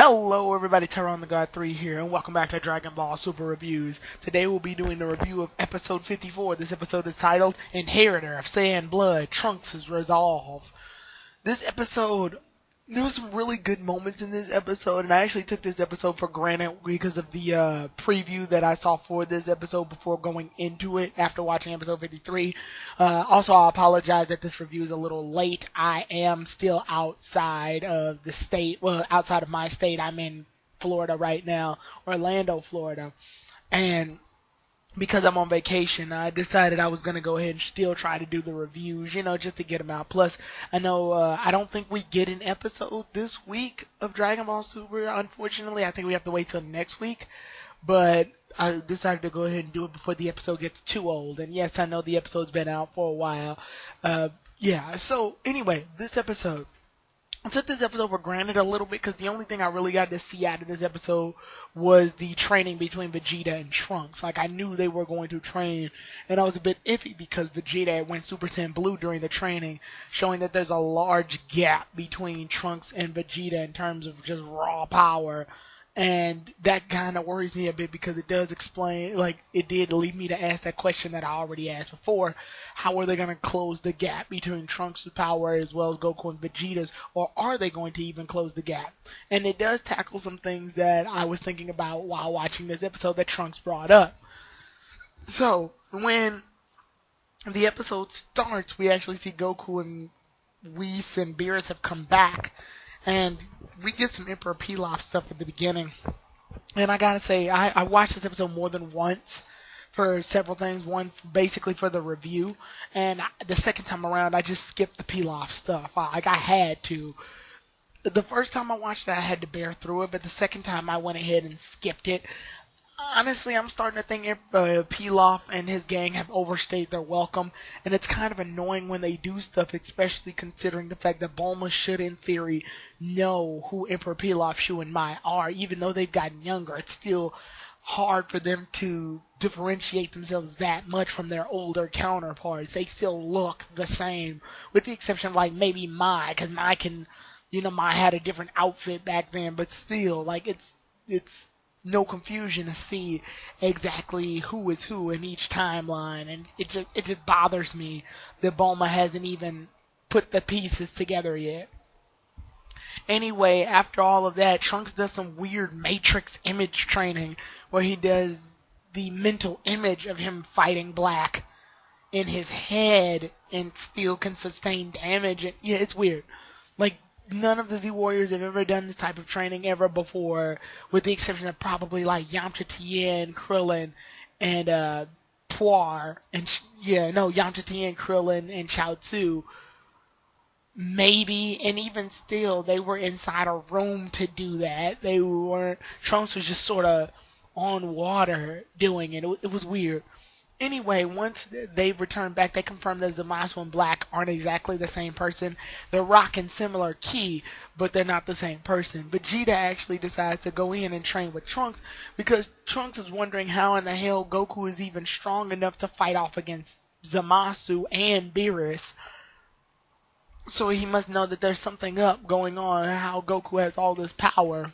Hello everybody, Tyrone the God 3 here, and welcome back to Dragon Ball Super Reviews. Today we'll be doing the review of episode 54. This episode is titled, Inheritor of Saiyan Blood, Trunks' Resolve. This episode, there were some really good moments in this episode, and I actually took this episode for granted because of the preview that I saw for this episode before going into it after watching episode 53. Also, I apologize that this review is a little late. I am still outside of the state, well, outside of my state. I'm in Florida right now, Orlando, Florida, and because I'm on vacation, I decided I was going to go ahead and still try to do the reviews, just to get them out. Plus, I know I don't think we get an episode this week of Dragon Ball Super, unfortunately. I think we have to wait till next week. But I decided to go ahead and do it before the episode gets too old. And yes, I know the episode's been out for a while. So anyway, this episode. I took this episode for granted a little bit because the only thing I really got to see out of this episode was the training between Vegeta and Trunks. Like, I knew they were going to train, and I was a bit iffy because Vegeta went Super Saiyan Blue during the training, showing that there's a large gap between Trunks and Vegeta in terms of just raw power. And that kind of worries me a bit because it does explain, it did lead me to ask that question that I already asked before. How are they going to close the gap between Trunks' power as well as Goku and Vegeta's? Or are they going to even close the gap? And it does tackle some things that I was thinking about while watching this episode that Trunks brought up. So, when the episode starts, we actually see Goku and Whis and Beerus have come back. And we get some Emperor Pilaf stuff at the beginning. And I gotta say, I watched this episode more than once for several things. One, basically for the review. And the second time around, I just skipped the Pilaf stuff. I had to. The first time I watched it, I had to bear through it. But the second time, I went ahead and skipped it. Honestly, I'm starting to think Pilaf and his gang have overstayed their welcome, and it's kind of annoying when they do stuff, especially considering the fact that Bulma should, in theory, know who Emperor Pilaf, Shu, and Mai are. Even though they've gotten younger, it's still hard for them to differentiate themselves that much from their older counterparts. They still look the same, with the exception of, maybe Mai, because Mai can, Mai had a different outfit back then, but still, it's no confusion to see exactly who is who in each timeline, and it just bothers me that Bulma hasn't even put the pieces together yet. Anyway, after all of that, Trunks does some weird Matrix image training where he does the mental image of him fighting Black in his head and still can sustain damage. And, yeah, it's weird. None of the Z Warriors have ever done this type of training ever before, with the exception of probably Yamcha Tien, Krillin, and Puar, and Yamcha Tien, Krillin, and Chaozu. Maybe, and even still, they were inside a room to do that. They weren't. Trunks was just sort of on water doing it. It was weird. Anyway, once they return back, they confirm that Zamasu and Black aren't exactly the same person. They're rocking similar ki, but they're not the same person. Vegeta actually decides to go in and train with Trunks because Trunks is wondering how in the hell Goku is even strong enough to fight off against Zamasu and Beerus. So he must know that there's something up going on, how Goku has all this power.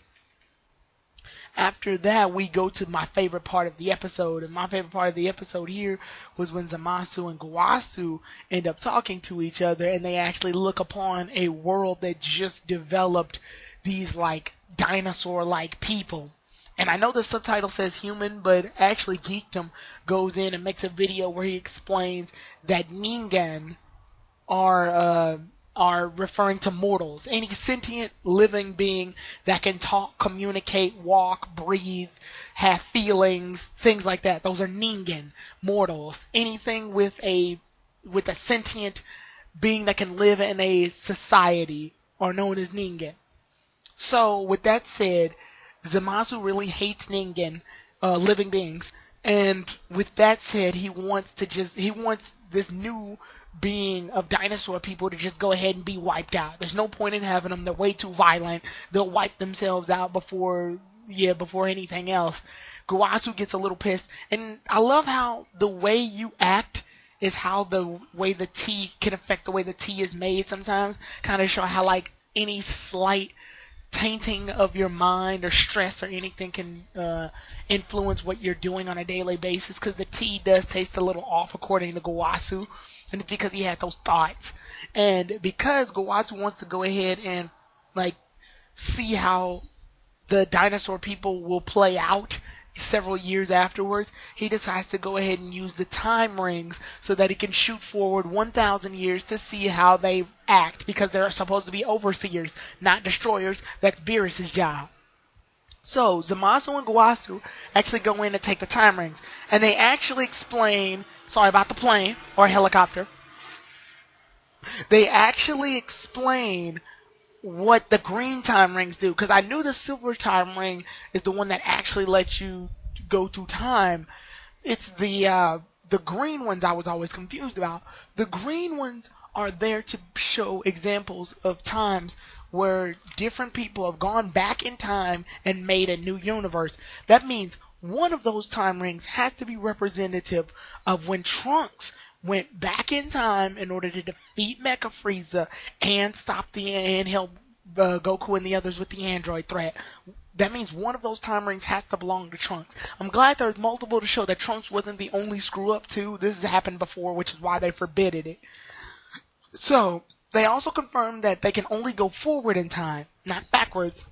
After that, we go to my favorite part of the episode, and my favorite part of the episode here was when Zamasu and Guasu end up talking to each other, and they actually look upon a world that just developed these, dinosaur-like people. And I know the subtitle says human, but actually Geekdom goes in and makes a video where he explains that Ningen are referring to mortals. Any sentient living being that can talk, communicate, walk, breathe, have feelings, things like that. Those are Ningen, mortals. Anything with a sentient being that can live in a society are known as Ningen. So, with that said, Zamasu really hates Ningen, living beings. And with that said, he wants this new being of dinosaur people to just go ahead and be wiped out. There's no point in having them. They're way too violent. They'll wipe themselves out before anything else. Guasu gets a little pissed. And I love how the way you act is how the way the tea can affect the way the tea is made sometimes. Kind of show how any slight tainting of your mind or stress or anything can influence what you're doing on a daily basis, because the tea does taste a little off according to Gowasu, and it's because he had those thoughts. And because Gowasu wants to go ahead and like see how the dinosaur people will play out several years afterwards, he decides to go ahead and use the time rings so that he can shoot forward 1,000 years to see how they act, because they're supposed to be overseers, not destroyers. That's Beerus' job. So Zamasu and Gowasu actually go in and take the time rings, and they actually explain, sorry about the plane or helicopter, they actually explain what the green time rings do, because I knew the silver time ring is the one that actually lets you go through time. It's the green ones I was always confused about. The green ones are there to show examples of times where different people have gone back in time and made a new universe. That means one of those time rings has to be representative of when Trunks went back in time in order to defeat Mecha Frieza and stop and help Goku and the others with the android threat. That means one of those time rings has to belong to Trunks. I'm glad there's multiple to show that Trunks wasn't the only screw up too. This has happened before, which is why they forbidden it. So they also confirmed that they can only go forward in time, not backwards.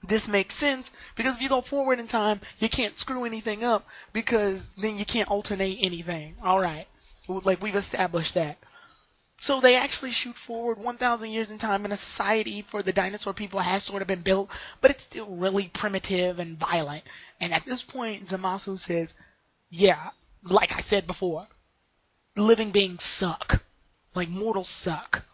This makes sense because if you go forward in time, you can't screw anything up, because then you can't alternate anything. Alright. Like, we've established that. So they actually shoot forward 1,000 years in time, and a society for the dinosaur people has sort of been built, but it's still really primitive and violent. And at this point, Zamasu says, yeah, like I said before, living beings suck. Like, mortals suck.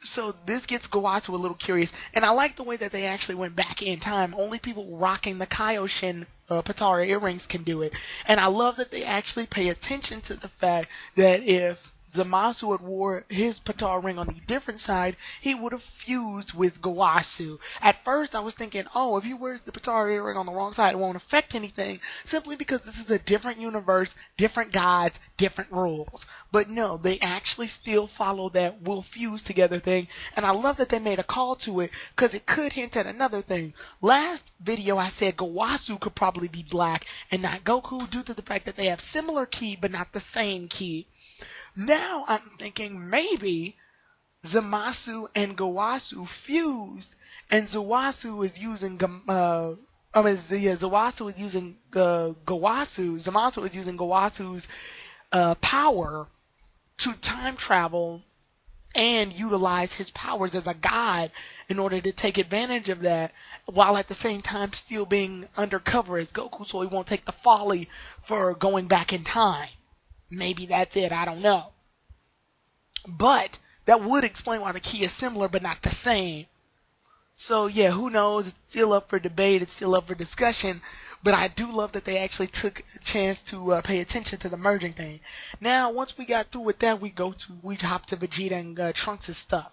So this gets Gowasu a little curious, and I like the way that they actually went back in time. Only people rocking the Kaioshin Patara earrings can do it. And I love that they actually pay attention to the fact that if Zamasu had wore his Patara ring on the different side, he would have fused with Gowasu. At first I was thinking, oh, if he wears the Patara earring on the wrong side, it won't affect anything, simply because this is a different universe, different gods, different rules. But no, they actually still follow that we'll fuse together thing, and I love that they made a call to it, because it could hint at another thing. Last video I said Gowasu could probably be black and not Goku, due to the fact that they have similar ki but not the same ki. Now I'm thinking maybe Zamasu and Gowasu fused, and Zamasu is using Gowasu's power to time travel and utilize his powers as a god in order to take advantage of that, while at the same time still being undercover as Goku, so he won't take the folly for going back in time. Maybe that's it, I don't know. But that would explain why the ki is similar but not the same. So yeah, who knows? It's still up for debate, it's still up for discussion, but I do love that they actually took a chance to pay attention to the merging thing. Now, once we got through with that, we hop to Vegeta and Trunks' stuff.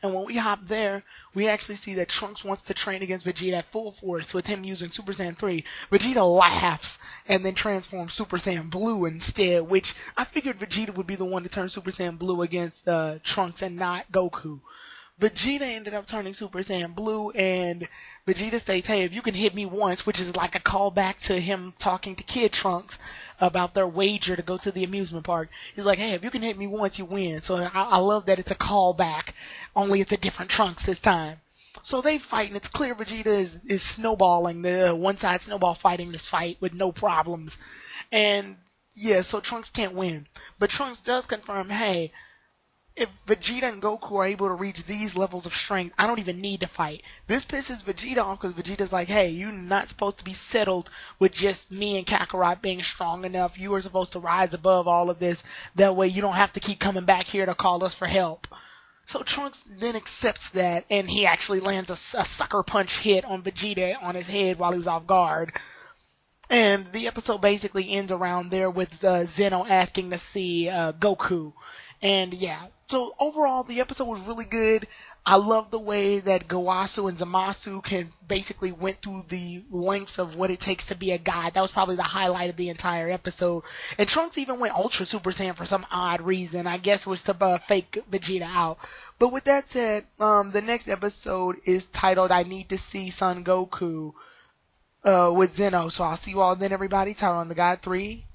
And when we hop there, we actually see that Trunks wants to train against Vegeta at full force with him using Super Saiyan 3. Vegeta laughs and then transforms Super Saiyan Blue instead, which I figured Vegeta would be the one to turn Super Saiyan Blue against Trunks and not Goku. Vegeta ended up turning Super Saiyan Blue, and Vegeta states, hey, if you can hit me once, which is like a callback to him talking to Kid Trunks about their wager to go to the amusement park. He's like, hey, if you can hit me once, you win. So I love that it's a callback, only it's a different Trunks this time. So they fight, and it's clear Vegeta is snowballing, the one-side snowball fighting this fight with no problems. And yeah, so Trunks can't win. But Trunks does confirm, hey, if Vegeta and Goku are able to reach these levels of strength, I don't even need to fight. This pisses Vegeta off, because Vegeta's like, hey, you're not supposed to be settled with just me and Kakarot being strong enough. You are supposed to rise above all of this. That way you don't have to keep coming back here to call us for help. So Trunks then accepts that, and he actually lands a sucker punch hit on Vegeta on his head while he was off guard. And the episode basically ends around there with Zeno asking to see Goku. And yeah, so overall the episode was really good. I love the way that Gowasu and Zamasu can basically went through the lengths of what it takes to be a god. That was probably the highlight of the entire episode. And Trunks even went Ultra Super Saiyan for some odd reason. I guess it was to fake Vegeta out. But with that said, the next episode is titled I Need to See Son Goku with Zeno. So I'll see you all then, everybody. Tower on the God 3.